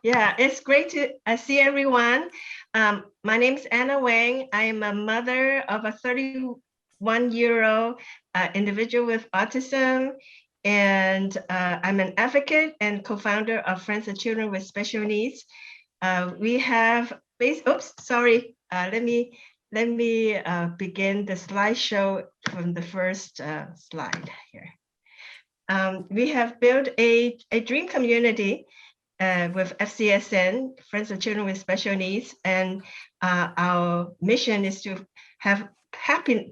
Yeah, it's great to see everyone. My name is Anna Wang. I am a mother of a 31-year-old individual with autism, and I'm an advocate and co-founder of Friends of Children with Special Needs. We have, oops, sorry. Let me begin the slideshow from the first slide here. We have built a dream community with FCSN, Friends of Children with Special Needs, and our mission is to have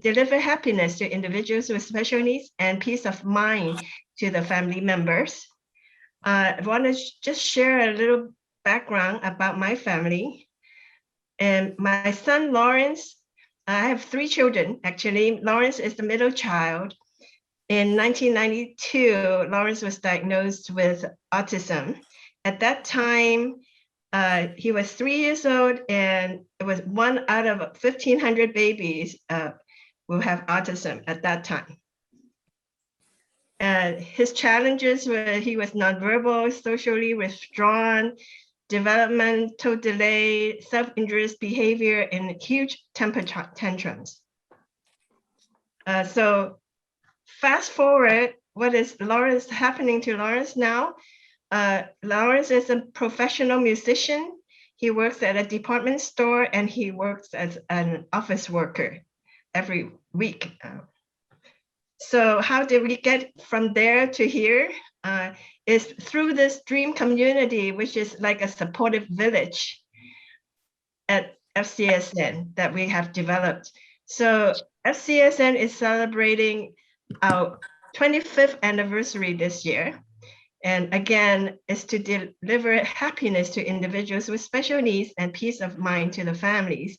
deliver happiness to individuals with special needs and peace of mind to the family members. I want to just share a little background about my family. And my son, Lawrence, I have 3 children, actually. Lawrence is the middle child. In 1992, Lawrence was diagnosed with autism. At that time, he was 3 years old, and it was 1 out of 1,500 babies who have autism at that time. His challenges were he was nonverbal, socially withdrawn, developmental delay, self-injurious behavior, and huge temper tantrums. So fast forward, what is Lawrence happening to Lawrence now? Lawrence is a professional musician. He works at a department store and he works as an office worker every week. So how did we get from there to here? Is through this dream community, which is like a supportive village at FCSN that we have developed. So FCSN is celebrating our 25th anniversary this year. And again, is to deliver happiness to individuals with special needs and peace of mind to the families.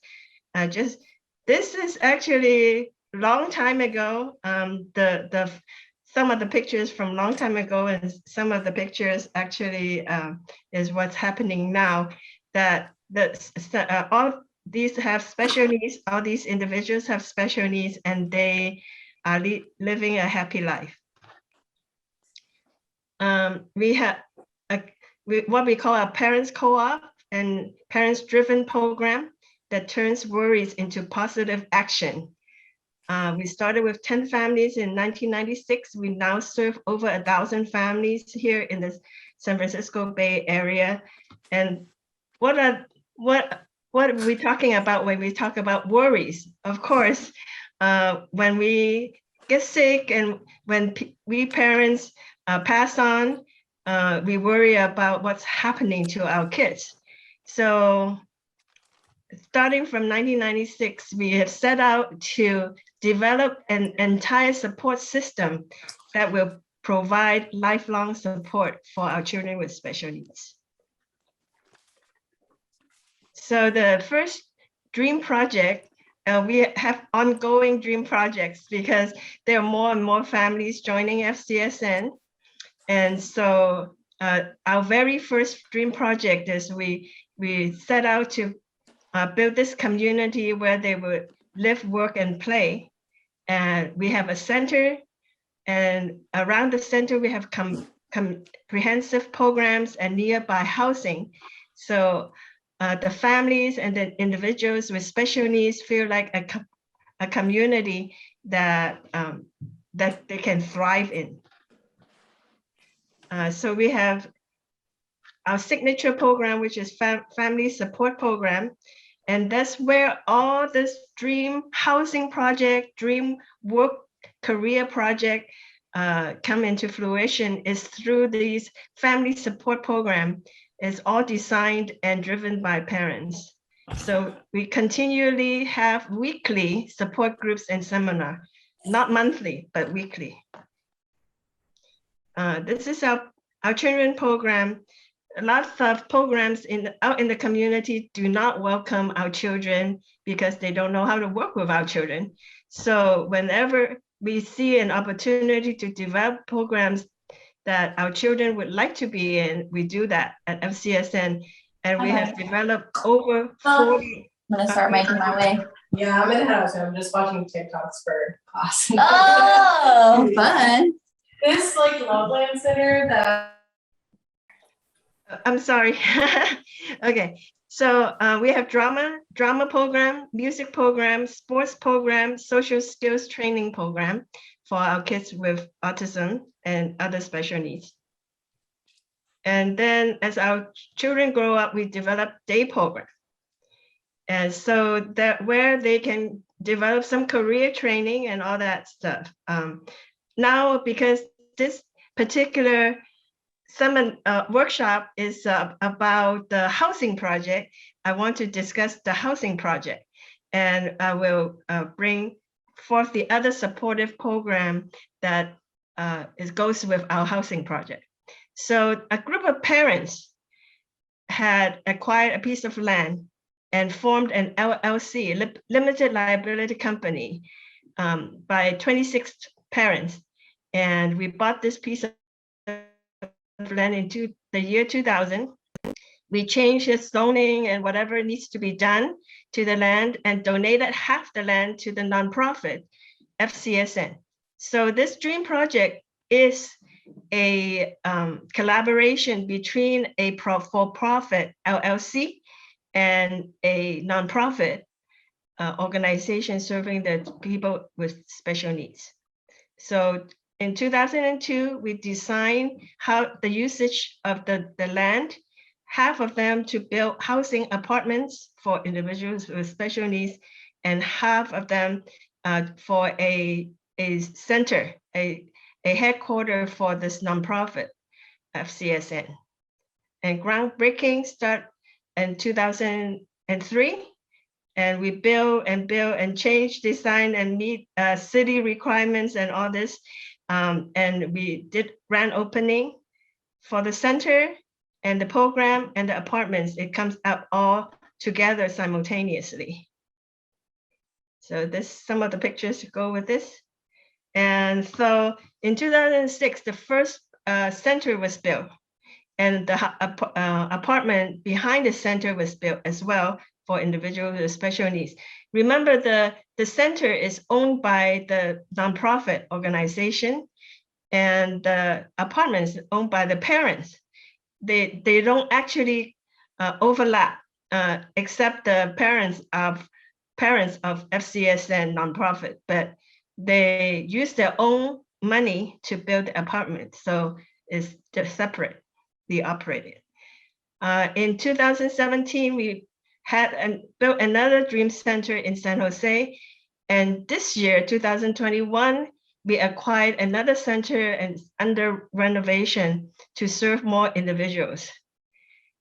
This is actually a long time ago. Some of the pictures from long time ago and some of the pictures actually is what's happening now. That all these have special needs. All these individuals have special needs, and they are living a happy life. We have what we call a parents co-op and parents-driven program that turns worries into positive action. We started with 10 families in 1996. We now serve over 1,000 families here in the San Francisco Bay Area. And what are we talking about when we talk about worries? Of course, when we get sick and when we parents pass on, we worry about what's happening to our kids. So starting from 1996, we have set out to develop an entire support system that will provide lifelong support for our children with special needs. So the first dream project, we have ongoing dream projects because there are more and more families joining FCSN. And so our very first dream project is we set out to build this community where they would live, work, and play. And we have a center, and around the center we have comprehensive programs and nearby housing. So the families and the individuals with special needs feel like a community that they can thrive in. So we have our signature program, which is family support program. And that's where all this dream housing project, dream work career project come into fruition is through these family support program. It's all designed and driven by parents. So we continually have weekly support groups and seminar, not monthly, but weekly. This is our children program. Lots of programs out in the community do not welcome our children because they don't know how to work with our children. So whenever we see an opportunity to develop programs that our children would like to be in, we do that at FCSN. And we have developed over 40. I'm gonna start making my way. Yeah, I'm in the house. I'm just watching TikToks for class. Oh, fun. This like Loveland Center that. I'm sorry. Okay, so we have drama program, music program, sports program, social skills training program for our kids with autism and other special needs. And then as our children grow up, we develop day program. And so that where they can develop some career training and all that stuff. Now, because this particular summer workshop is about the housing project, I want to discuss the housing project, and I will bring forth the other supportive program that goes with our housing project. So a group of parents had acquired a piece of land and formed an LLC, limited liability company, by 26 parents. And we bought this piece of land into the year 2000. We changed its zoning and whatever needs to be done to the land and donated half the land to the nonprofit FCSN. So this dream project is a collaboration between a for-profit LLC and a nonprofit organization serving the people with special needs. So in 2002, we designed how the usage of the land, half of them to build housing apartments for individuals with special needs, and half of them for a center, a headquarter for this nonprofit FCSN. And groundbreaking start in 2003. And we build and change design and meet city requirements and all this. And we did grand opening for the center and the program and the apartments. It comes out all together simultaneously. So this, some of the pictures to go with this. And so in 2006, the first center was built, and the apartment behind the center was built as well for individuals with special needs. Remember, the center is owned by the nonprofit organization, and the apartments owned by the parents. They don't actually overlap, except the parents of FCSN nonprofit, but they use their own money to build the apartment, so it's just separately operated. In 2017, we had built another dream center in San Jose, and this year, 2021, we acquired another center and under renovation to serve more individuals.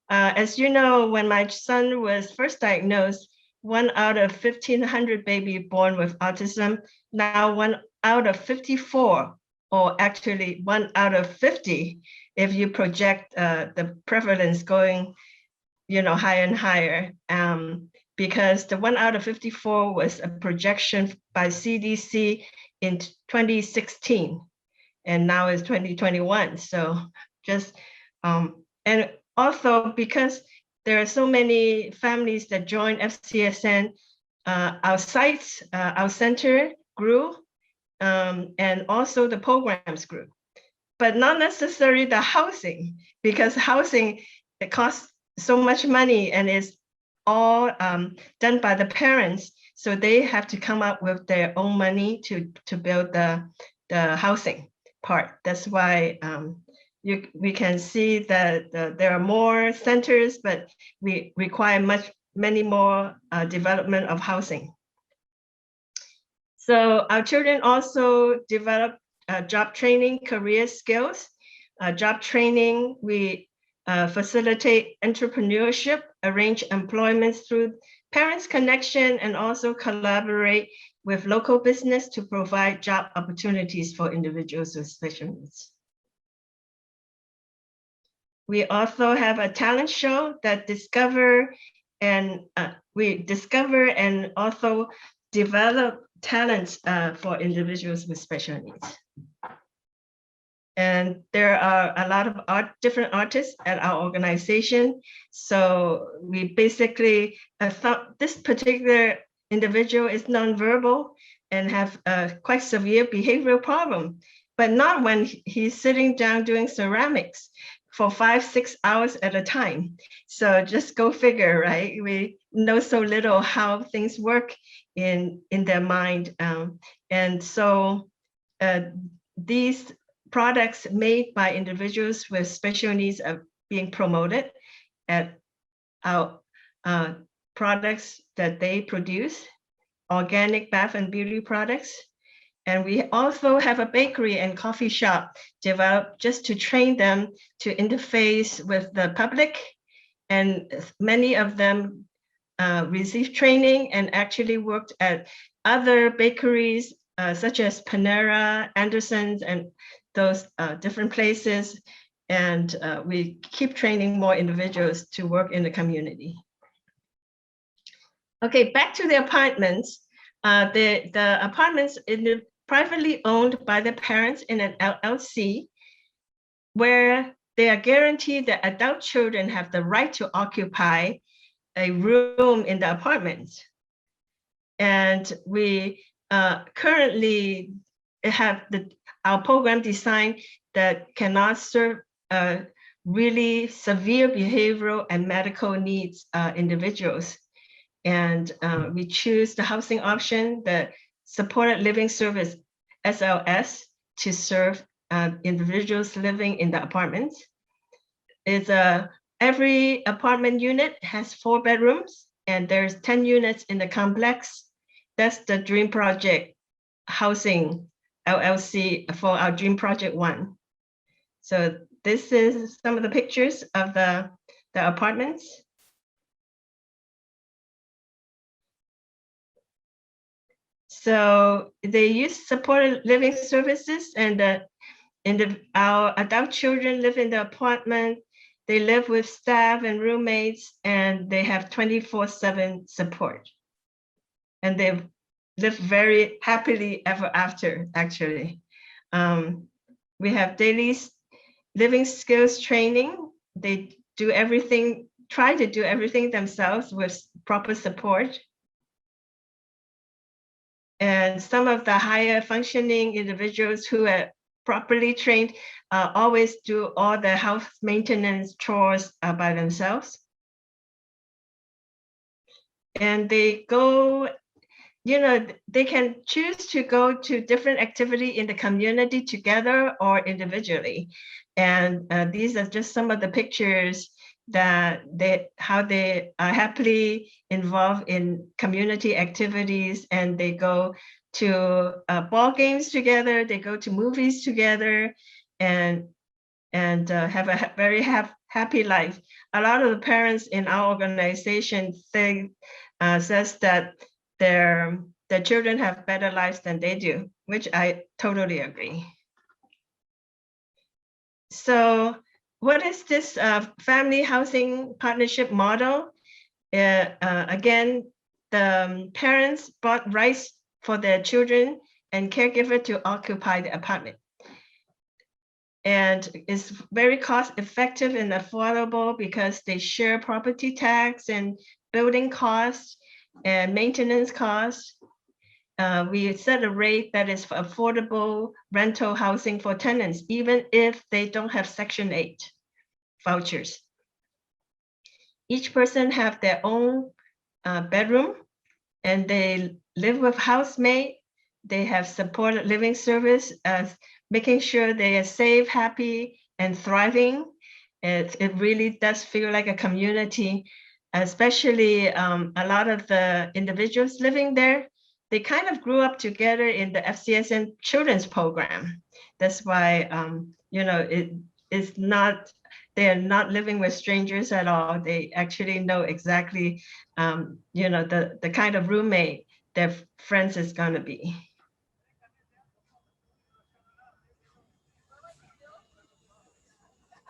As you know, when my son was first diagnosed, 1 out of 1,500 babies born with autism, now 1 out of 54, or actually 1 out of 50, if you project the prevalence going, higher and higher, because the 1 out of 54 was a projection by CDC in 2016, and now it's 2021. So just, and also because there are so many families that join FCSN, our sites, our center grew, and also the programs grew, but not necessarily the housing, because housing, it costs so much money and is all done by the parents. So they have to come up with their own money to build the housing part. That's why we can see that there are more centers, but we require many more development of housing. So our children also develop job training, career skills. Job training, we facilitate entrepreneurship, arrange employments through parents' connection, and also collaborate with local business to provide job opportunities for individuals with special needs. We also have a talent show that we discover and also develop talents for individuals with special needs. And there are a lot of different artists at our organization. So we basically thought this particular individual is nonverbal and have a quite severe behavioral problem, but not when he's sitting down doing ceramics, for 5-6 hours at a time. So just go figure, right? We know so little how things work in their mind. And so these products made by individuals with special needs are being promoted at our products that they produce, organic bath and beauty products. And we also have a bakery and coffee shop developed just to train them to interface with the public. And many of them received training and actually worked at other bakeries, such as Panera, Anderson's, and those different places. And we keep training more individuals to work in the community. Okay, back to the apartments. The apartments privately owned by the parents in an LLC, where they are guaranteed that adult children have the right to occupy a room in the apartment. And we currently have our program designed that cannot serve really severe behavioral and medical needs individuals. And we choose the housing option, the supported living service, SLS, to serve individuals living in the apartments. Every apartment unit has 4 bedrooms, and there's 10 units in the complex. That's the Dream Project Housing LLC for our Dream Project 1. So this is some of the pictures of the apartments. So they use supported living services, and our adult children live in the apartment. They live with staff and roommates, and they have 24/7 support. And they live very happily ever after, actually. We have daily living skills training. They do everything, try to do everything themselves with proper support. And some of the higher functioning individuals who are properly trained always do all the house maintenance chores by themselves. And they go, they can choose to go to different activity in the community together or individually. And these are just some of the pictures that how they are happily involved in community activities, and they go to ball games together, they go to movies together, and have a very happy life. A lot of the parents in our organization says that their children have better lives than they do, which I totally agree. So what is this family housing partnership model? Again, the parents bought rights for their children and caregiver to occupy the apartment. And it's very cost effective and affordable because they share property tax and building costs and maintenance costs. We set a rate that is for affordable rental housing for tenants, even if they don't have Section 8 vouchers. Each person have their own bedroom, and they live with housemate. They have supported living service, making sure they are safe, happy, and thriving. It really does feel like a community, especially a lot of the individuals living there. They kind of grew up together in the FCSM children's program. That's why, it's not, they're not living with strangers at all. They actually know exactly, the kind of roommate their friends is gonna be.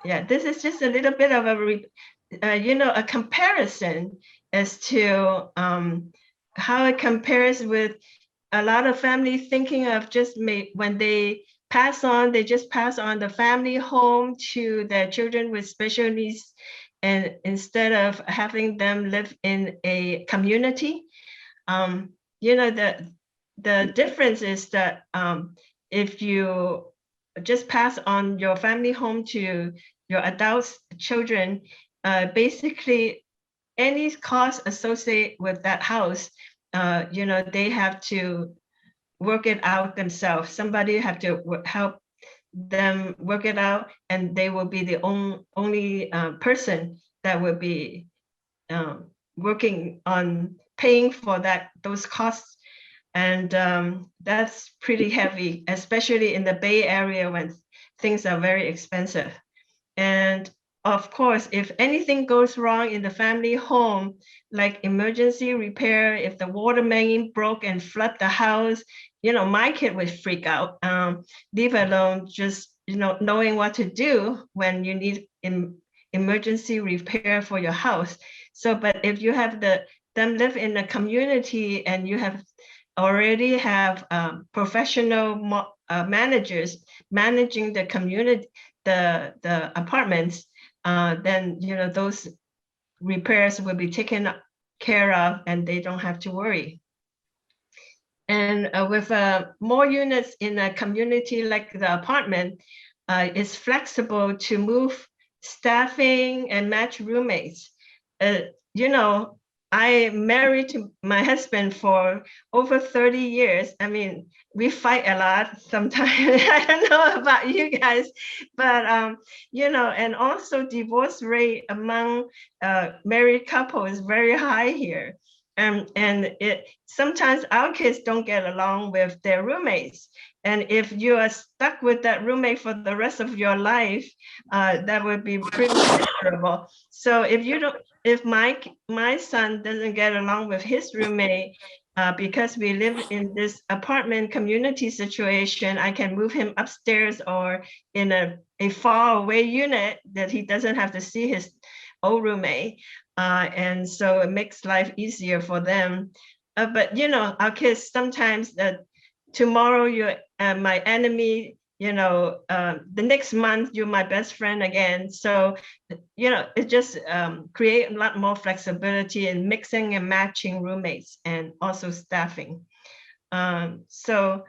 Yeah, this is just a little bit of a comparison as to how it compares with a lot of families thinking of just when they pass on, they just pass on the family home to their children with special needs, and instead of having them live in a community. The difference is that if you just pass on your family home to your adults, children, basically any cost associated with that house, they have to work it out themselves. Somebody have to help them work it out, and they will be the only person that will be working on paying for those costs. And that's pretty heavy, especially in the Bay Area when things are very expensive. And of course, if anything goes wrong in the family home, like emergency repair, if the water main broke and flood the house, my kid would freak out, leave alone just, knowing what to do when you need emergency repair for your house. So, but if you have them live in a community and you already have professional managers managing the community, the apartments, then those repairs will be taken care of and they don't have to worry. And with more units in a community like the apartment, it's flexible to move staffing and match roommates. I married to my husband for over 30 years. I mean, we fight a lot sometimes. I don't know about you guys, but and also divorce rate among married couples is very high here. And sometimes our kids don't get along with their roommates. And if you are stuck with that roommate for the rest of your life, that would be pretty miserable. So if my son doesn't get along with his roommate, because we live in this apartment community situation, I can move him upstairs or in a far away unit that he doesn't have to see his old roommate. And so it makes life easier for them. But our kids sometimes tomorrow you're my enemy, the next month you're my best friend again. So, it just create a lot more flexibility in mixing and matching roommates and also staffing. So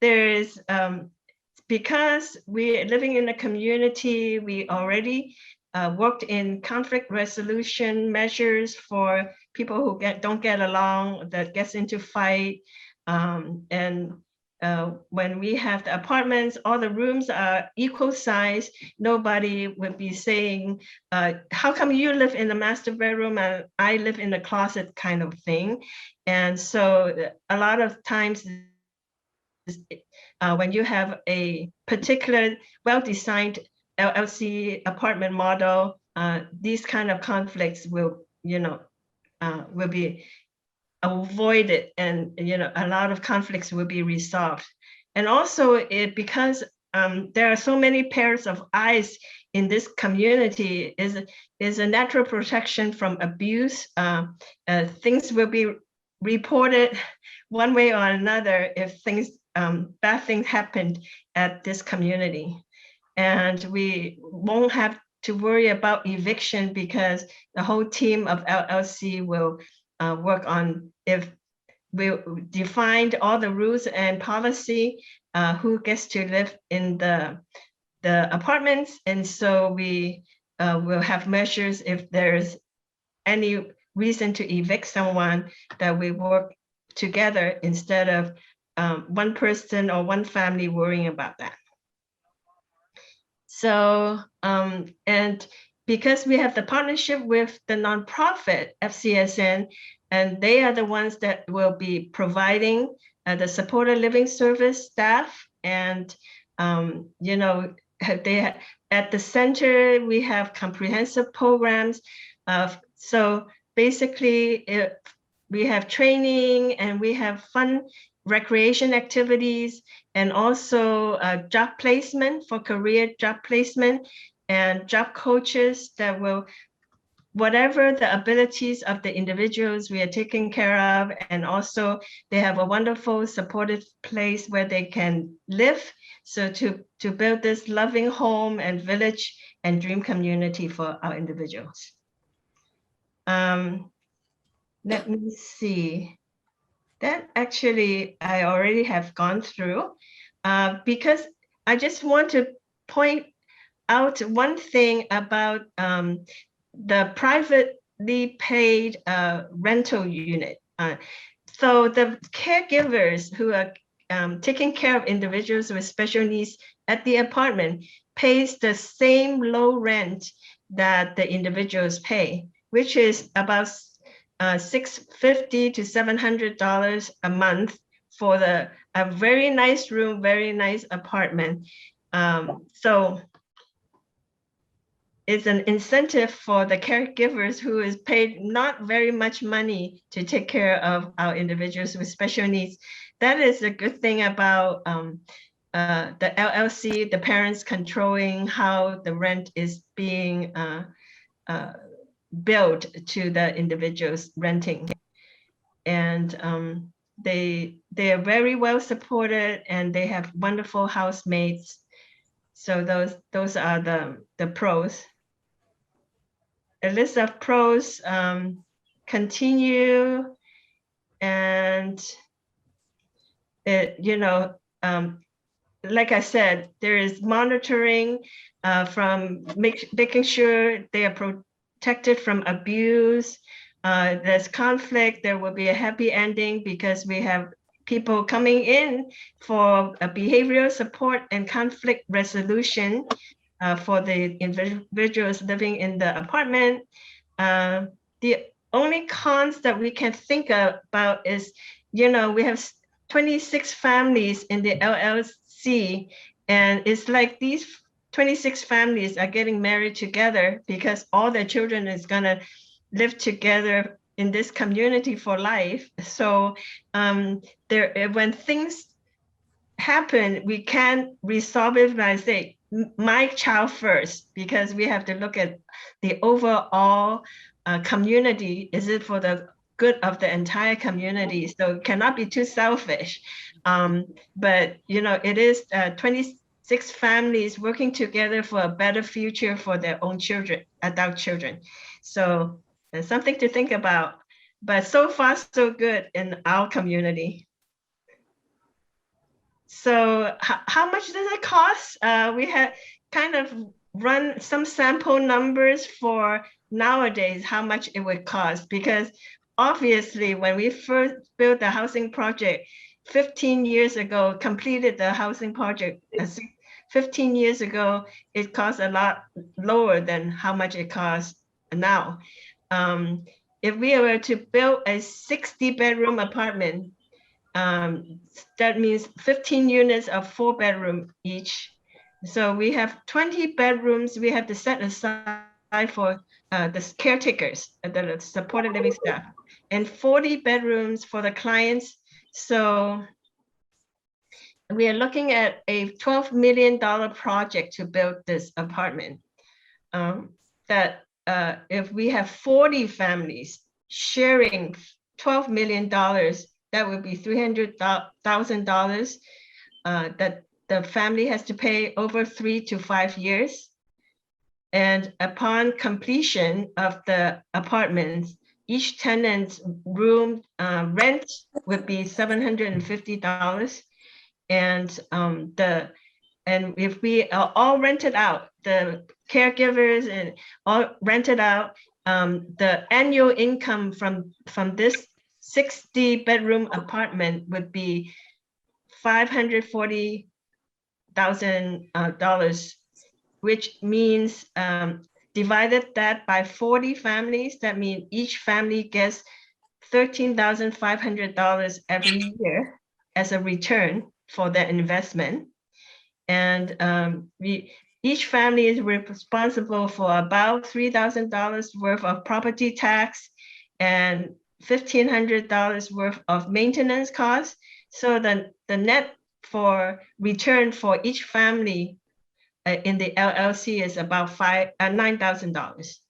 there is, because we're living in a community, we already worked in conflict resolution measures for people who don't get along, that gets into fight. And when we have the apartments, all the rooms are equal size. Nobody would be saying, how come you live in the master bedroom and I live in the closet kind of thing. And so a lot of times, when you have a particular well-designed LLC apartment model, these kind of conflicts will be avoided, and a lot of conflicts will be resolved. And also because there are so many pairs of eyes in this community, is a natural protection from abuse. Things will be reported one way or another if bad things happened at this community. And we won't have to worry about eviction because the whole team of LLC will work on, if we defined all the rules and policy, who gets to live in the apartments. And so we will have measures if there's any reason to evict someone, that we work together instead of one person or one family worrying about that. So, and because we have the partnership with the nonprofit FCSN, and they are the ones that will be providing the supported living service staff. And, they at the center, we have comprehensive programs. So basically, we have training and we have fun recreation activities, and also job placement for career job placement, and job coaches that will, whatever the abilities of the individuals, we are taking care of. And also they have a wonderful supportive place where they can live. So to build this loving home and village and dream community for our individuals. Let me see. That actually I already have gone through, because I just want to point out one thing about the privately paid rental unit. So the caregivers who are taking care of individuals with special needs at the apartment pays the same low rent that the individuals pay, which is about $650 to $700 a month for a very nice room, very nice apartment. So it's an incentive for the caregivers who is paid not very much money to take care of our individuals with special needs. That is a good thing about the LLC, the parents controlling how the rent is being billed to the individuals renting. And they are very well supported, and they have wonderful housemates. So those are the pros. A list of pros continue, and like I said, there is monitoring from making sure they are protected from abuse. There's conflict, there will be a happy ending because we have people coming in for a behavioral support and conflict resolution for the individuals living in the apartment. The only cons that we can think about is, we have 26 families in the LLC, and it's like these 26 families are getting married together because all their children is gonna live together in this community for life. So when things happen, we can't resolve it by saying my child first, because we have to look at the overall community. Is it for the good of the entire community? So it cannot be too selfish. But it is 26 families working together for a better future for their own children, adult children. So there's something to think about. But so far, so good in our community. So how much does it cost? We had kind of run some sample numbers for nowadays, how much it would cost, because obviously when we first built the housing project 15 years ago, completed the housing project 15 years ago, it cost a lot lower than how much it costs now. If we were to build a 60-bedroom apartment, that means 15 units of 4-bedroom each. So we have 20 bedrooms we have to set aside for the caretakers, the supported living staff, and 40 bedrooms for the clients. So we are looking at a $12 million project to build this apartment. If we have 40 families sharing $12 million, that would be $300,000 that the family has to pay over 3 to 5 years. And upon completion of the apartments, each tenant's room rent would be $750. And if we are all rented out, the caregivers and all rented out, the annual income from this 60-bedroom apartment would be $540,000, which means divided that by 40 families, that means each family gets $13,500 every year as a return for their investment. And each family is responsible for about $3,000 worth of property tax and $1,500 worth of maintenance costs. So the net for return for each family in the LLC is about $9,000.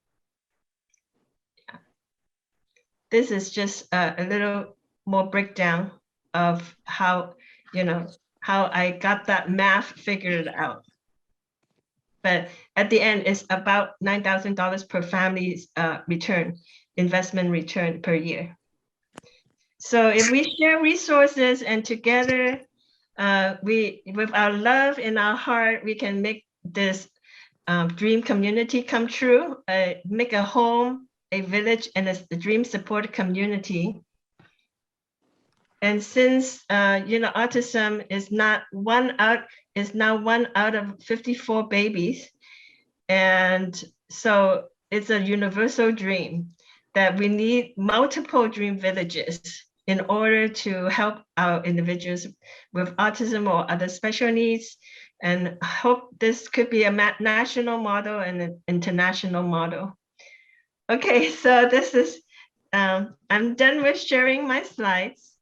This is just a little more breakdown of how I got that math figured out. But at the end, it's about $9,000 per family's investment return per year. So if we share resources and together, with our love in our heart, we can make this dream community come true, make a home, a village, and a dream support community. And since autism is now one out of 54 babies, and so it's a universal dream that we need multiple dream villages in order to help our individuals with autism or other special needs, and hope this could be a national model and an international model. Okay, so this is, I'm done with sharing my slides.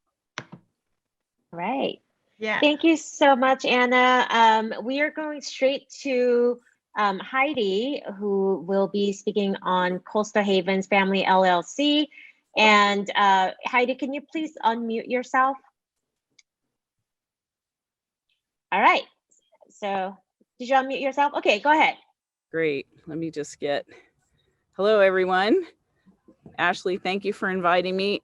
Right. Yeah. Thank you so much, Anna. We are going straight to Heidi, who will be speaking on Coastal Havens Family LLC. And Heidi, can you please unmute yourself? All right. So did you unmute yourself? Okay, go ahead. Great. Let me just get, hello, everyone. Ashley, thank you for inviting me.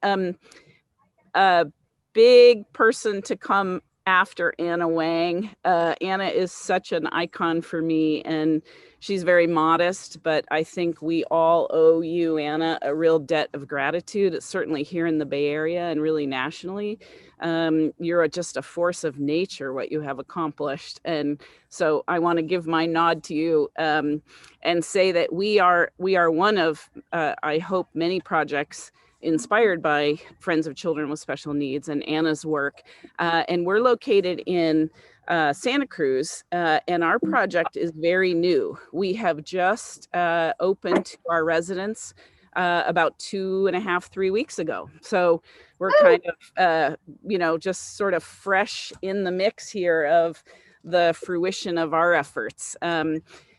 A big person to come after Anna Wang. Anna is such an icon for me, and she's very modest, but I think we all owe you, Anna, a real debt of gratitude, certainly here in the Bay Area and really nationally. You're just a force of nature, what you have accomplished. And so I want to give my nod to you and say that we are one of, I hope, many projects inspired by Friends of Children with Special Needs and Anna's work. And we're located in Santa Cruz, and our project is very new. We have just opened to our residents about 2.5, 3 weeks ago. So we're kind of, just sort of fresh in the mix here of the fruition of our efforts.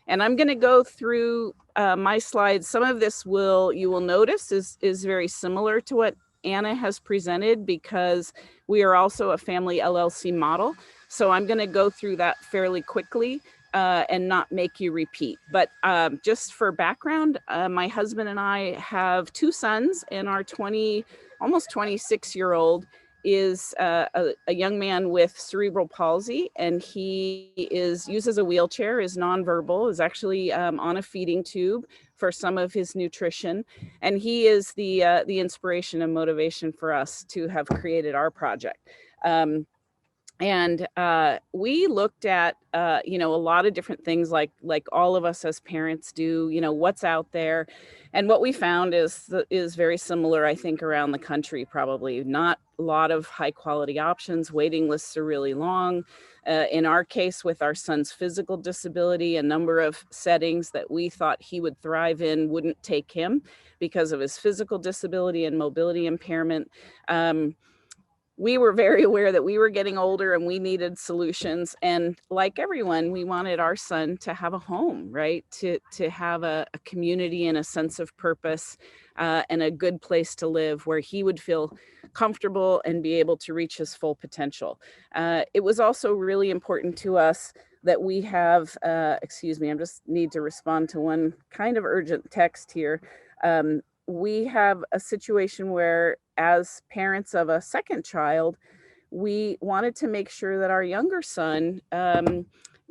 And I'm going to go through my slides. Some of this you will notice is very similar to what Anna has presented, because we are also a Family LLC model. So I'm going to go through that fairly quickly and not make you repeat. But just for background, my husband and I have 2 sons, and our almost 26-year-old is a young man with cerebral palsy, and he uses a wheelchair, is nonverbal, is actually on a feeding tube for some of his nutrition, and he is the inspiration and motivation for us to have created our project. And we looked at a lot of different things, like all of us as parents do, what's out there. And what we found is very similar, I think, around the country. Probably not a lot of high quality options. Waiting lists are really long. In our case, with our son's physical disability, a number of settings that we thought he would thrive in wouldn't take him because of his physical disability and mobility impairment. We were very aware that we were getting older and we needed solutions. And like everyone, we wanted our son to have a home, right? To have a community and a sense of purpose and a good place to live where he would feel comfortable and be able to reach his full potential. It was also really important to us that we have, excuse me, I just need to respond to one kind of urgent text here. We have a situation where, as parents of a second child, we wanted to make sure that our younger son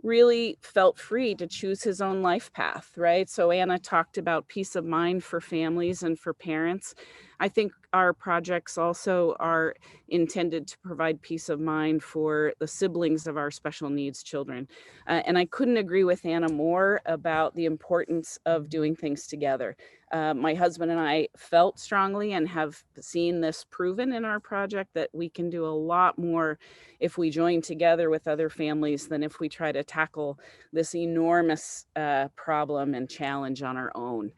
really felt free to choose his own life path, right? So Anna talked about peace of mind for families and for parents. I think our projects also are intended to provide peace of mind for the siblings of our special needs children. And I couldn't agree with Anna more about the importance of doing things together. My husband and I felt strongly and have seen this proven in our project that we can do a lot more if we join together with other families than if we try to tackle this enormous problem and challenge on our own.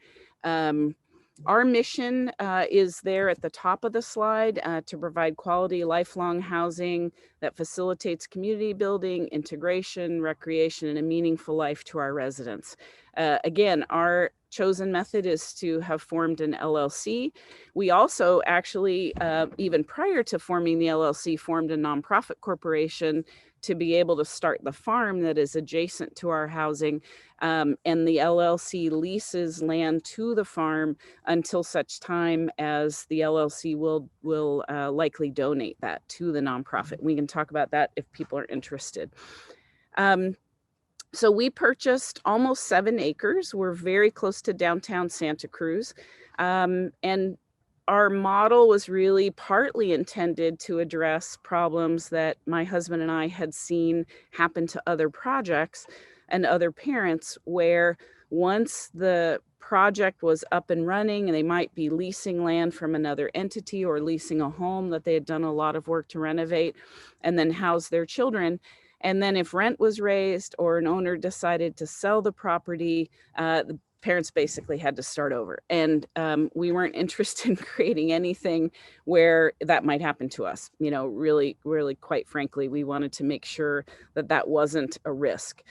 Our mission is there at the top of the slide to provide quality lifelong housing that facilitates community building, integration, recreation, and a meaningful life to our residents. Again, our chosen method is to have formed an LLC. We also actually, even prior to forming the LLC, formed a nonprofit corporation to be able to start the farm that is adjacent to our housing. And the LLC leases land to the farm until such time as the LLC will likely donate that to the nonprofit. We can talk about that if people are interested. So we purchased almost 7 acres. We're very close to downtown Santa Cruz. And our model was really partly intended to address problems that my husband and I had seen happen to other projects and other parents, where once the project was up and running and they might be leasing land from another entity or leasing a home that they had done a lot of work to renovate and then house their children. And then if rent was raised or an owner decided to sell the property, the parents basically had to start over. And we weren't interested in creating anything where that might happen to us. You know, really, quite frankly, we wanted to make sure that that wasn't a risk.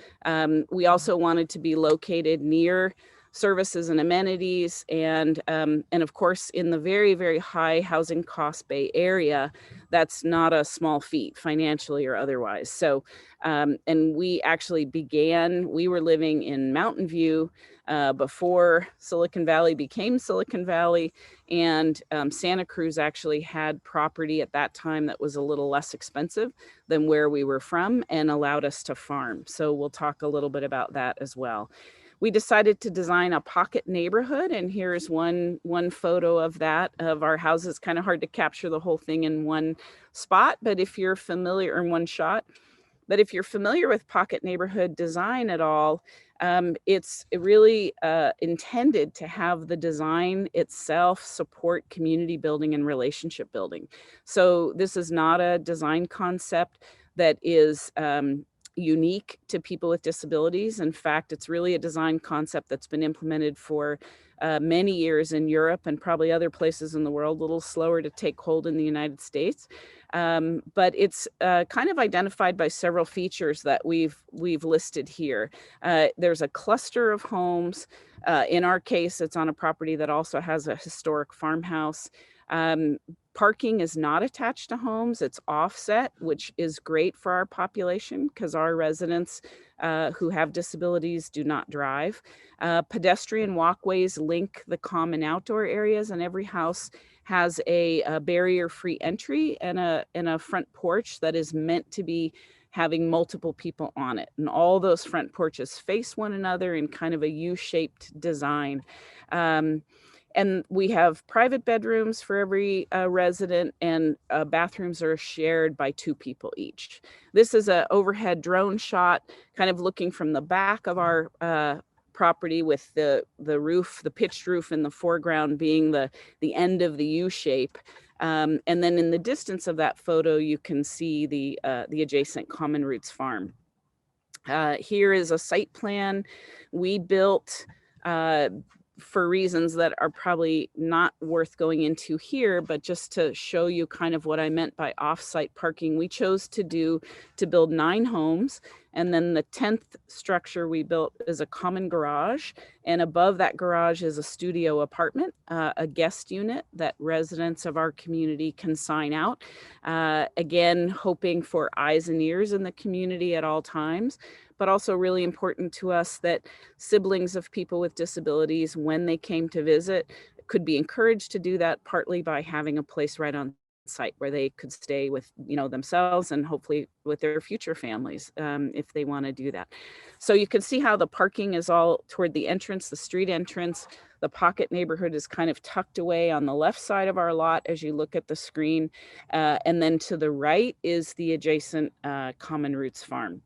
We also wanted to be located near services and amenities, and of course, in the very, very high housing cost Bay Area, that's not a small feat financially or otherwise. So, and we actually we were living in Mountain View before Silicon Valley became Silicon Valley, and Santa Cruz actually had property at that time that was a little less expensive than where we were from and allowed us to farm. So we'll talk a little bit about that as well. We decided to design a pocket neighborhood, and here's one photo of that, of our houses. Kind of hard to capture the whole thing in one spot, but if you're familiar, in one shot, but if you're familiar with pocket neighborhood design at all, it's really intended to have the design itself support community building and relationship building. So this is not a design concept that is unique to people with disabilities. In fact, it's really a design concept that's been implemented for many years in Europe and probably other places in the world, a little slower to take hold in the United States. But it's kind of identified by several features that we've listed here. There's a cluster of homes. In our case, it's on a property that also has a historic farmhouse. Parking is not attached to homes, it's offset, which is great for our population because our residents who have disabilities do not drive. Pedestrian walkways link the common outdoor areas, and every house has a barrier-free entry and a front porch that is meant to be having multiple people on it. And all those front porches face one another in kind of a U-shaped design. And we have private bedrooms for every resident, and bathrooms are shared by 2 people each. This is an overhead drone shot, kind of looking from the back of our property, with the roof, the pitched roof in the foreground being the end of the U shape. And then in the distance of that photo, you can see the adjacent Common Roots farm. Here is a site plan we built for reasons that are probably not worth going into here, but just to show you kind of what I meant by off-site parking. We chose to build 9 homes, and then the 10th structure we built is a common garage, and above that garage is a studio apartment, a guest unit that residents of our community can sign out. Again, hoping for eyes and ears in the community at all times, but also really important to us that siblings of people with disabilities, when they came to visit, could be encouraged to do that, partly by having a place right on site where they could stay with, you know, themselves and hopefully with their future families, if they want to do that. So you can see how the parking is all toward the entrance, the street entrance. The pocket neighborhood is kind of tucked away on the left side of our lot as you look at the screen. And then to the right is the adjacent Common Roots farm.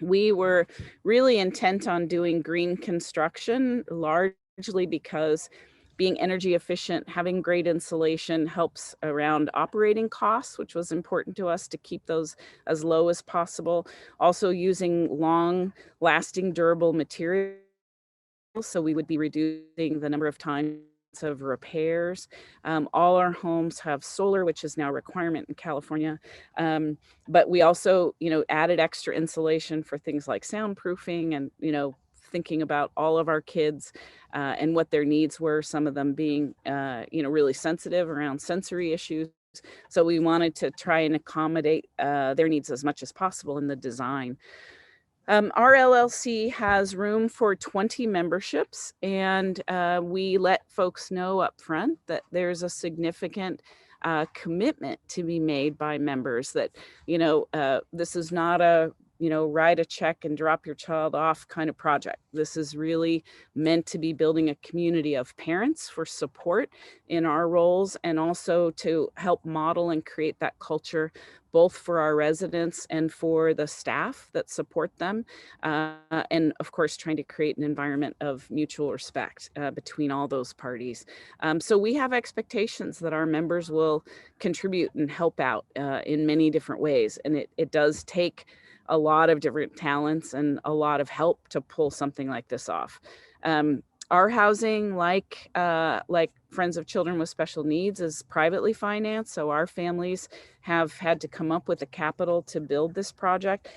We were really intent on doing green construction, largely because being energy efficient, having great insulation helps around operating costs, which was important to us to keep those as low as possible. Also using long lasting durable materials, so we would be reducing the number of times of repairs. All our homes have solar, which is now a requirement in California. But we also, you know, added extra insulation for things like soundproofing and, you know, thinking about all of our kids and what their needs were, some of them being, you know, really sensitive around sensory issues. So we wanted to try and accommodate their needs as much as possible in the design. Our LLC has room for 20 memberships, and we let folks know up front that there's a significant commitment to be made by members that, you know, this is not a write a check and drop your child off kind of project. This is really meant to be building a community of parents for support in our roles, and also to help model and create that culture both for our residents and for the staff that support them. And of course, trying to create an environment of mutual respect between all those parties. So we have expectations that our members will contribute and help out in many different ways. And it does take a lot of different talents and a lot of help to pull something like this off. Our housing, like Friends of Children with Special Needs, is privately financed. So our families have had to come up with the capital to build this project.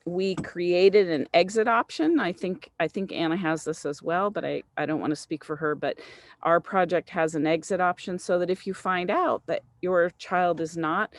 We created an exit option. I think Anna has this as well, but I don't want to speak for her, but our project has an exit option so that if you find out that your child is not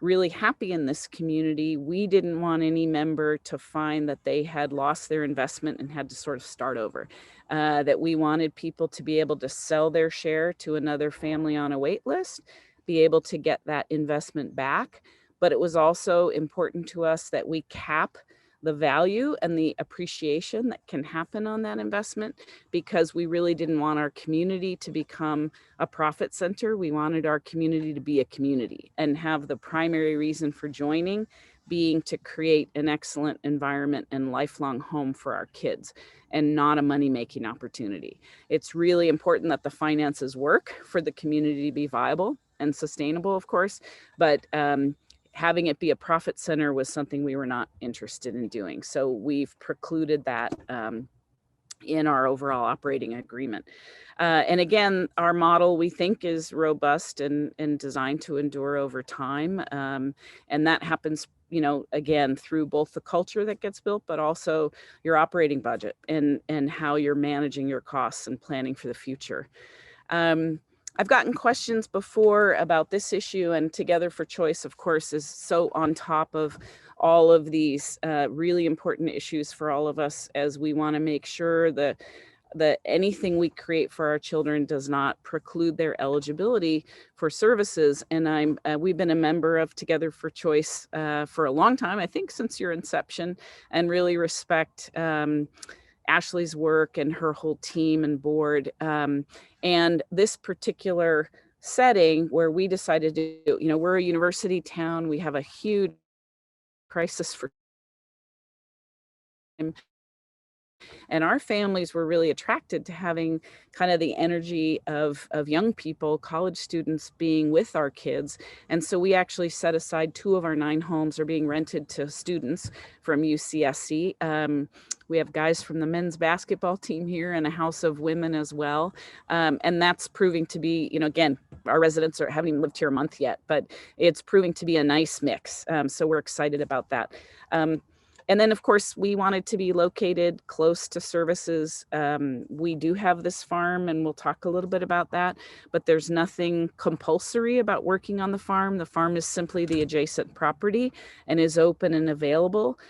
really happy in this community, we didn't want any member to find that they had lost their investment and had to sort of start over. That we wanted people to be able to sell their share to another family on a wait list, be able to get that investment back. But it was also important to us that we cap the value and the appreciation that can happen on that investment, because we really didn't want our community to become a profit center. We wanted our community to be a community and have the primary reason for joining being to create an excellent environment and lifelong home for our kids, and not a money-making opportunity. It's really important that the finances work for the community to be viable and sustainable, of course, but having it be a profit center was something we were not interested in doing. So we've precluded that in our overall operating agreement. And again, our model, we think, is robust and designed to endure over time. And that happens, again, through both the culture that gets built, but also your operating budget and how you're managing your costs and planning for the future. I've gotten questions before about this issue, and Together for Choice, of course, is so on top of all of these really important issues for all of us, as we want to make sure that anything we create for our children does not preclude their eligibility for services. And we've been a member of Together for Choice for a long time, I think since your inception, and really respect Ashley's work and her whole team and board. And this particular setting where we decided to, we're a university town, we have a huge crisis for time. And our families were really attracted to having kind of the energy of young people, college students, being with our kids. And so we actually set aside 2 of our 9 homes are being rented to students from UCSC. We have guys from the men's basketball team here and a house of women as well. And that's proving to be, again, our residents haven't even lived here a month yet, but it's proving to be a nice mix. So we're excited about that. And then, of course, we wanted to be located close to services. We do have this farm, and we'll talk a little bit about that, but there's nothing compulsory about working on the farm. The farm is simply the adjacent property and is open and available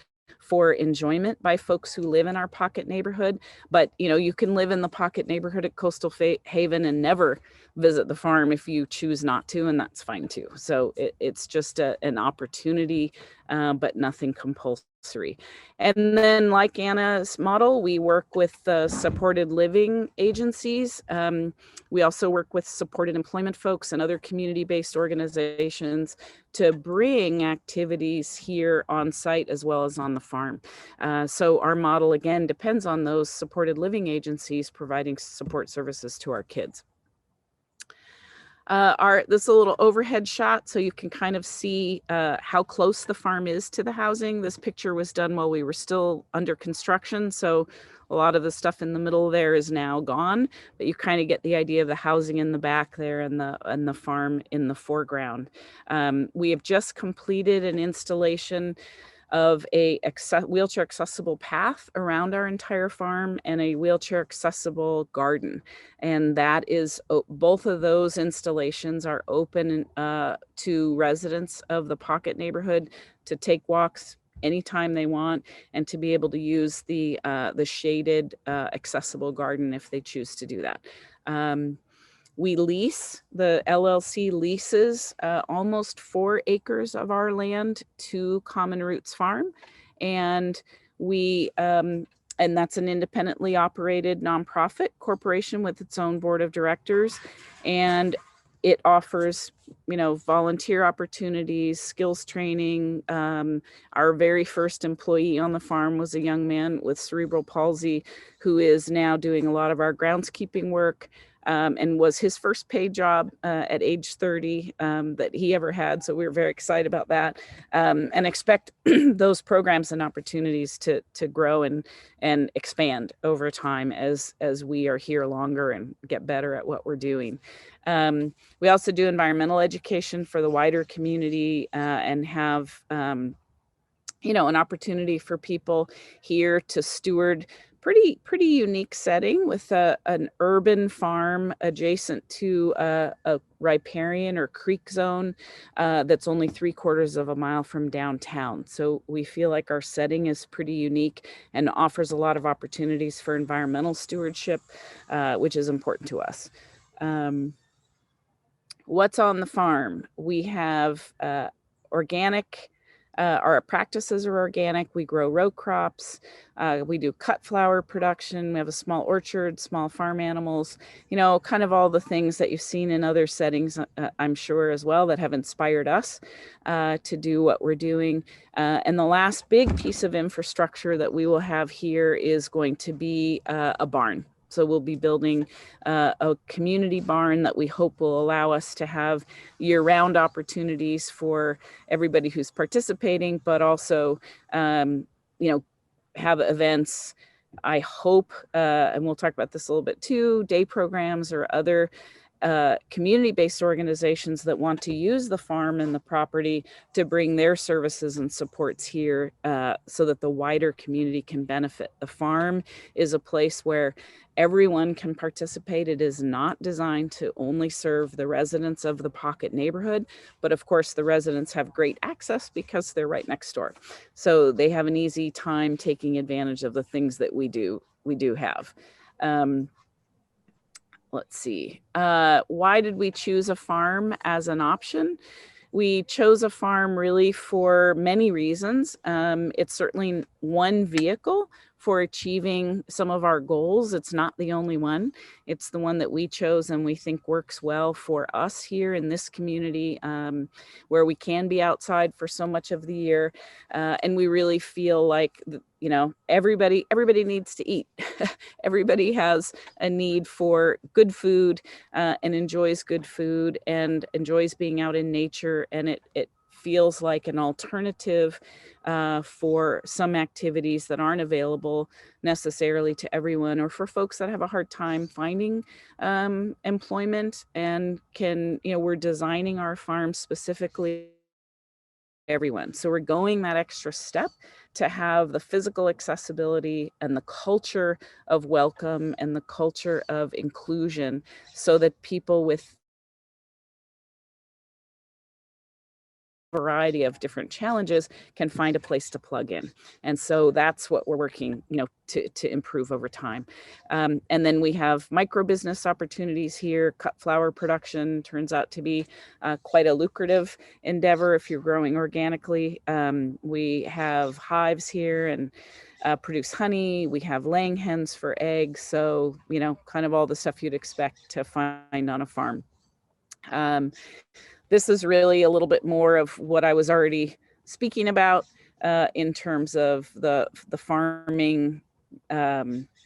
for enjoyment by folks who live in our pocket neighborhood. But, you can live in the pocket neighborhood at Coastal Haven and never visit the farm if you choose not to, and that's fine too. So it's just an opportunity, but nothing compulsory. And then, like Anna's model, we work with supported living agencies. We also work with supported employment folks and other community-based organizations to bring activities here on site as well as on the farm. So our model, again, depends on those supported living agencies providing support services to our kids. This is a little overhead shot so you can kind of see how close the farm is to the housing. This picture was done while we were still under construction, so a lot of the stuff in the middle there is now gone, but you kind of get the idea of the housing in the back there and the farm in the foreground. We have just completed an installation of a wheelchair accessible path around our entire farm and a wheelchair accessible garden. And that is, both of those installations are open to residents of the pocket neighborhood to take walks anytime they want, and to be able to use the shaded accessible garden if they choose to do that. The LLC leases almost 4 acres of our land to Common Roots Farm. And we, and that's an independently operated nonprofit corporation with its own board of directors. And it offers, volunteer opportunities, skills training. Our very first employee on the farm was a young man with cerebral palsy who is now doing a lot of our groundskeeping work. And was his first paid job at age 30 that he ever had. So we were very excited about that, and expect those programs and opportunities to grow and expand over time as we are here longer and get better at what we're doing. We also do environmental education for the wider community and have an opportunity for people here to steward pretty unique setting with an urban farm adjacent to a riparian or creek zone that's only 3/4 of a mile from downtown. So we feel like our setting is pretty unique and offers a lot of opportunities for environmental stewardship, which is important to us. What's on the farm? We have organic. Our practices are organic. We grow row crops. We do cut flower production. We have a small orchard, small farm animals, kind of all the things that you've seen in other settings, I'm sure as well, that have inspired us to do what we're doing. And the last big piece of infrastructure that we will have here is going to be a barn. So we'll be building a community barn that we hope will allow us to have year-round opportunities for everybody who's participating, but also, have events. I hope, and we'll talk about this a little bit too, day programs or other community-based organizations that want to use the farm and the property to bring their services and supports here so that the wider community can benefit. The farm is a place where everyone can participate. It is not designed to only serve the residents of the Pocket neighborhood, but of course the residents have great access because they're right next door. So they have an easy time taking advantage of the things that we do have. Let's see. Why did we choose a farm as an option? We chose a farm really for many reasons. It's certainly one vehicle for achieving some of our goals. It's not the only one. It's the one that we chose and we think works well for us here in this community, where we can be outside for so much of the year. And we really feel like, everybody needs to eat. Everybody has a need for good food and enjoys good food and enjoys being out in nature. And it feels like an alternative for some activities that aren't available necessarily to everyone, or for folks that have a hard time finding employment and we're designing our farm specifically for everyone. So we're going that extra step to have the physical accessibility and the culture of welcome and the culture of inclusion so that people with variety of different challenges can find a place to plug in. And so that's what we're working, to improve over time. And then we have micro business opportunities here. Cut flower production turns out to be quite a lucrative endeavor if you're growing organically. We have hives here and produce honey. We have laying hens for eggs. So, kind of all the stuff you'd expect to find on a farm. This is really a little bit more of what I was already speaking about in terms of the farming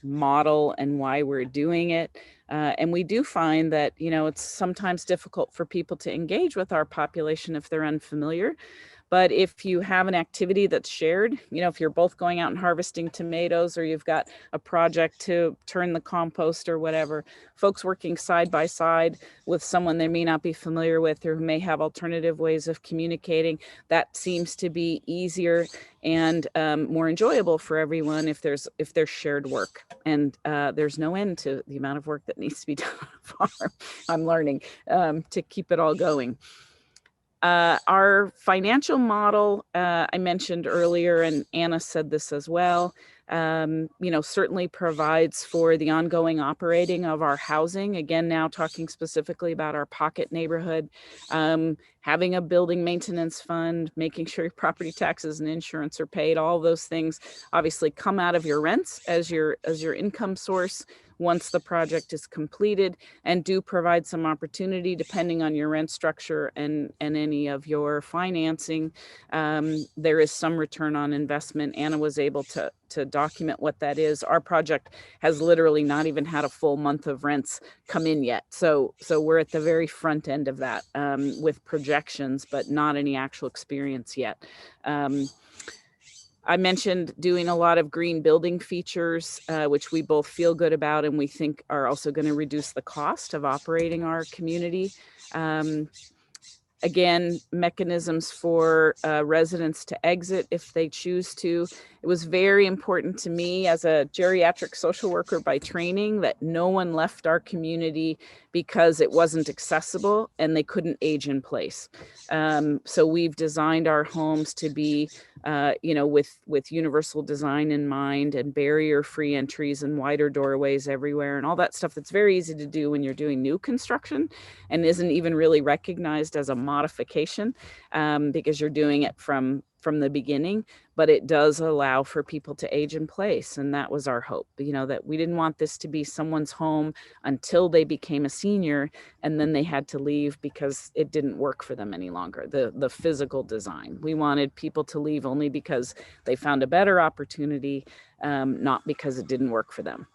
model and why we're doing it. And we do find that, it's sometimes difficult for people to engage with our population if they're unfamiliar. But if you have an activity that's shared, if you're both going out and harvesting tomatoes, or you've got a project to turn the compost or whatever, folks working side by side with someone they may not be familiar with or who may have alternative ways of communicating, that seems to be easier and more enjoyable for everyone if there's shared work. And there's no end to the amount of work that needs to be done on a farm. I'm learning to keep it all going. Our financial model, I mentioned earlier, and Anna said this as well, certainly provides for the ongoing operating of our housing. Again, now talking specifically about our pocket neighborhood, having a building maintenance fund, making sure your property taxes and insurance are paid. All those things obviously come out of your rents as your income source once the project is completed, and do provide some opportunity depending on your rent structure and any of your financing. There is some return on investment. Anna was able to document what that is. Our project has literally not even had a full month of rents come in yet. So we're at the very front end of that, with projections, but not any actual experience yet. I mentioned doing a lot of green building features, which we both feel good about and we think are also going to reduce the cost of operating our community. Again, mechanisms for residents to exit if they choose to. It was very important to me as a geriatric social worker by training that no one left our community because it wasn't accessible and they couldn't age in place. So we've designed our homes to be, with universal design in mind, and barrier-free entries and wider doorways everywhere and all that stuff that's very easy to do when you're doing new construction and isn't even really recognized as a modification, because you're doing it from the beginning, but it does allow for people to age in place. And that was our hope, that we didn't want this to be someone's home until they became a senior and then they had to leave because it didn't work for them any longer, the physical design. We wanted people to leave only because they found a better opportunity, not because it didn't work for them.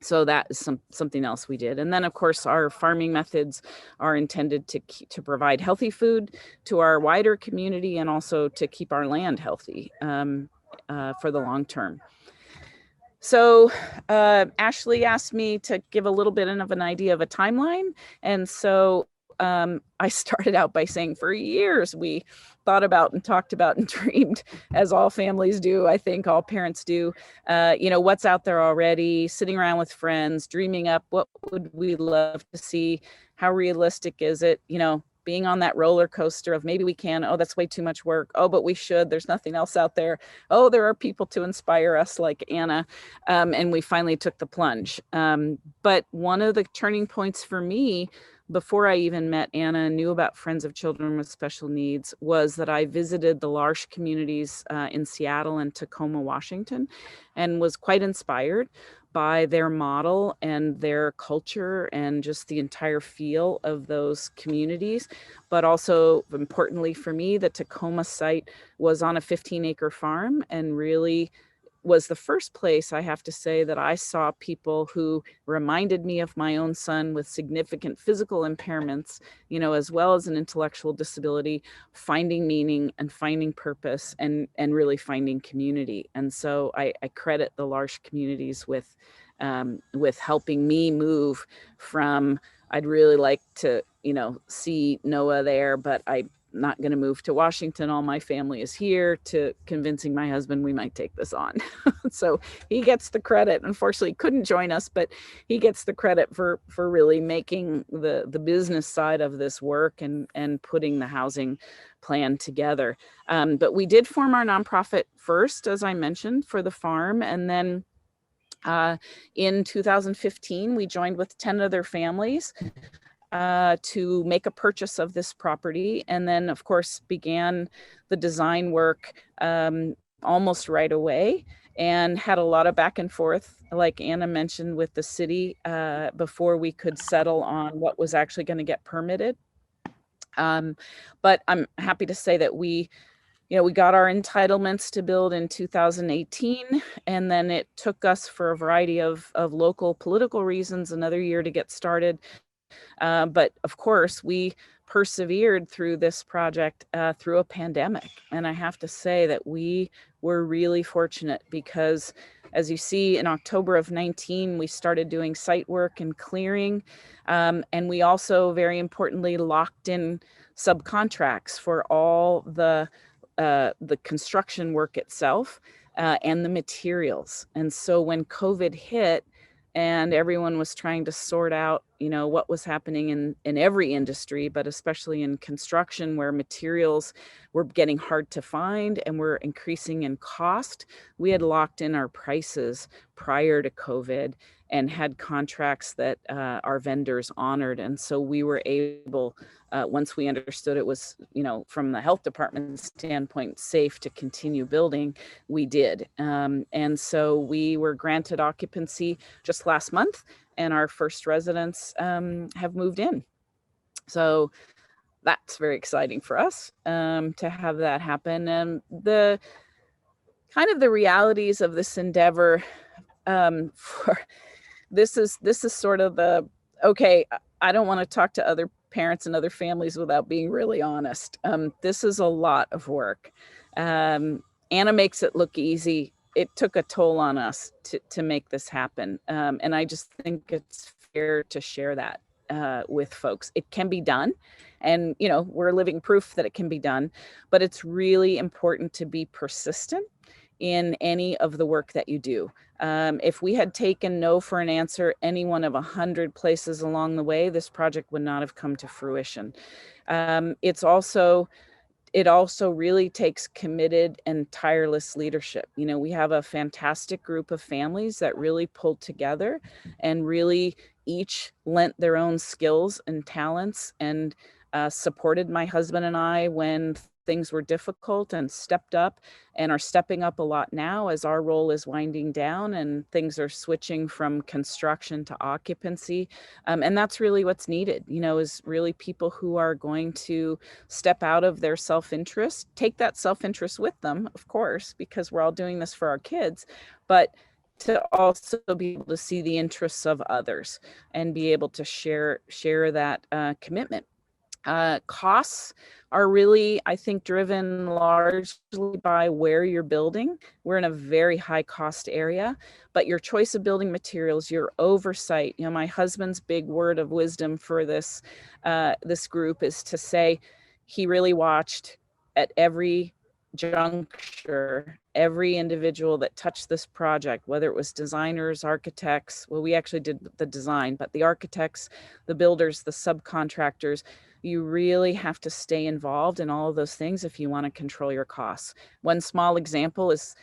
So that is something else we did. And then, of course, our farming methods are intended to provide healthy food to our wider community and also to keep our land healthy for the long term. So Ashley asked me to give a little bit of an idea of a timeline. And so I started out by saying for years we thought about and talked about and dreamed, as all families do, I think all parents do, what's out there already, sitting around with friends, dreaming up what would we love to see, how realistic is it, being on that roller coaster of maybe we can, oh, that's way too much work, oh, but we should, there's nothing else out there, oh, there are people to inspire us like Anna, and we finally took the plunge. But one of the turning points for me, before I even met Anna and knew about Friends of Children with Special Needs, was that I visited the L'Arche communities in Seattle and Tacoma, Washington, and was quite inspired by their model and their culture and just the entire feel of those communities. But also, importantly for me, the Tacoma site was on a 15-acre farm and really was the first place, I have to say, that I saw people who reminded me of my own son with significant physical impairments, as well as an intellectual disability, finding meaning and finding purpose and really finding community. And so I credit the L'Arche communities with helping me move from, I'd really like to, see Noah there, but I'm not going to move to Washington. All my family is here, to convincing my husband we might take this on. So he gets the credit. Unfortunately, he couldn't join us, but he gets the credit for really making the business side of this work and putting the housing plan together. But we did form our nonprofit first, as I mentioned, for the farm. And then in 2015, we joined with 10 other families to make a purchase of this property, and then of course began the design work almost right away, and had a lot of back and forth, like Anna mentioned, with the city before we could settle on what was actually going to get permitted. But I'm happy to say that we got our entitlements to build in 2018, and then it took us, for a variety of local political reasons, another year to get started. But of course, we persevered through this project through a pandemic. And I have to say that we were really fortunate because, as you see, in October of 19, we started doing site work and clearing. And we also, very importantly, locked in subcontracts for all the construction work itself and the materials. And so when COVID hit, and everyone was trying to sort out, what was happening in every industry, but especially in construction, where materials were getting hard to find and were increasing in cost. We had locked in our prices prior to COVID and had contracts that our vendors honored. And so we were able, once we understood it was, from the health department standpoint, safe to continue building, we did. And so we were granted occupancy just last month, and our first residents have moved in. So that's very exciting for us to have that happen. And the kind of the realities of this endeavor, for this is sort of the, okay, I don't want to talk to other parents and other families without being really honest. This is a lot of work. Anna makes it look easy. It took a toll on us to make this happen. And I just think it's fair to share that with folks. It can be done. And, we're living proof that it can be done, but it's really important to be persistent in any of the work that you do. If we had taken no for an answer any one of 100 places along the way, this project would not have come to fruition. It also really takes committed and tireless leadership. We have a fantastic group of families that really pulled together and really each lent their own skills and talents and supported my husband and I when things were difficult, and stepped up and are stepping up a lot now as our role is winding down and things are switching from construction to occupancy. And that's really what's needed, is really people who are going to step out of their self-interest, take that self-interest with them, of course, because we're all doing this for our kids, but to also be able to see the interests of others and be able to share that commitment. Costs are really, I think, driven largely by where you're building. We're in a very high cost area, but your choice of building materials, your oversight, my husband's big word of wisdom for this group is to say he really watched at every juncture, every individual that touched this project, whether it was designers, architects, well, we actually did the design, but the architects, the builders, the subcontractors, you really have to stay involved in all of those things if you want to control your costs. One small example is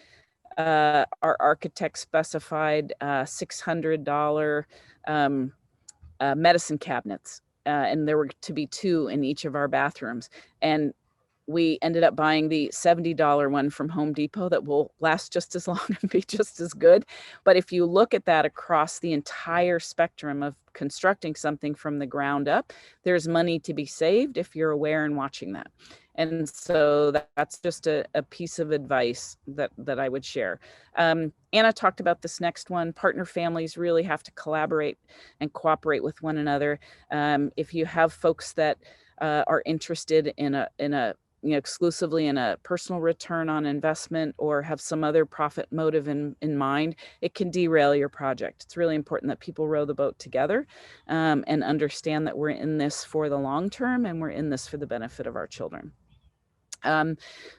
our architect specified $600 medicine cabinets, and there were to be 2 in each of our bathrooms. And we ended up buying the $70 one from Home Depot that will last just as long and be just as good. But if you look at that across the entire spectrum of constructing something from the ground up, there's money to be saved if you're aware and watching that. And so that's just a piece of advice that I would share. Anna talked about this next one. Partner families really have to collaborate and cooperate with one another. If you have folks that are interested in a exclusively in a personal return on investment or have some other profit motive in mind, it can derail your project. It's really important that people row the boat together and understand that we're in this for the long term and we're in this for the benefit of our children.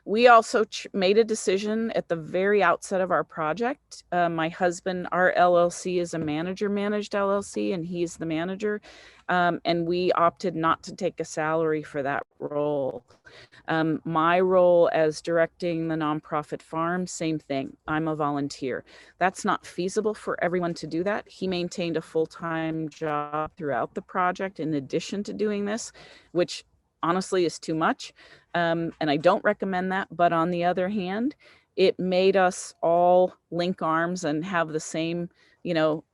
We also made a decision at the very outset of our project. My husband, our LLC is a manager managed LLC, and he's the manager. And we opted not to take a salary for that role. My role as directing the nonprofit farm, same thing. I'm a volunteer. That's not feasible for everyone to do that. He maintained a full-time job throughout the project in addition to doing this, which honestly is too much. And I don't recommend that. But on the other hand, it made us all link arms and have the same,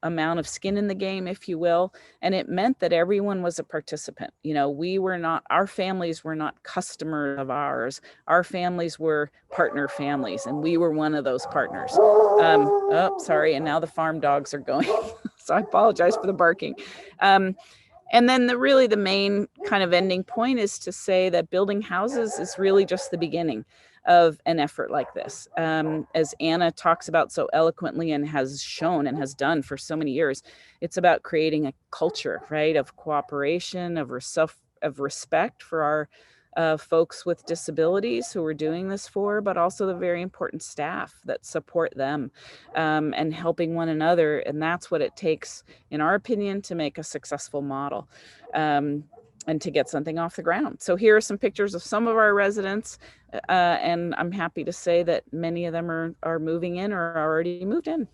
amount of skin in the game, if you will. And it meant that everyone was a participant. Our families were not customers of ours. Our families were partner families, and we were one of those partners. Sorry. And now the farm dogs are going. So I apologize for the barking. And then the main kind of ending point is to say that building houses is really just the beginning of an effort like this. As Anna talks about so eloquently and has shown and has done for so many years, it's about creating a culture, right, of cooperation, of respect for our folks with disabilities who we're doing this for, but also the very important staff that support them, and helping one another. And that's what it takes, in our opinion, to make a successful model. And to get something off the ground. So here are some pictures of some of our residents, and I'm happy to say that many of them are moving in or are already moved in.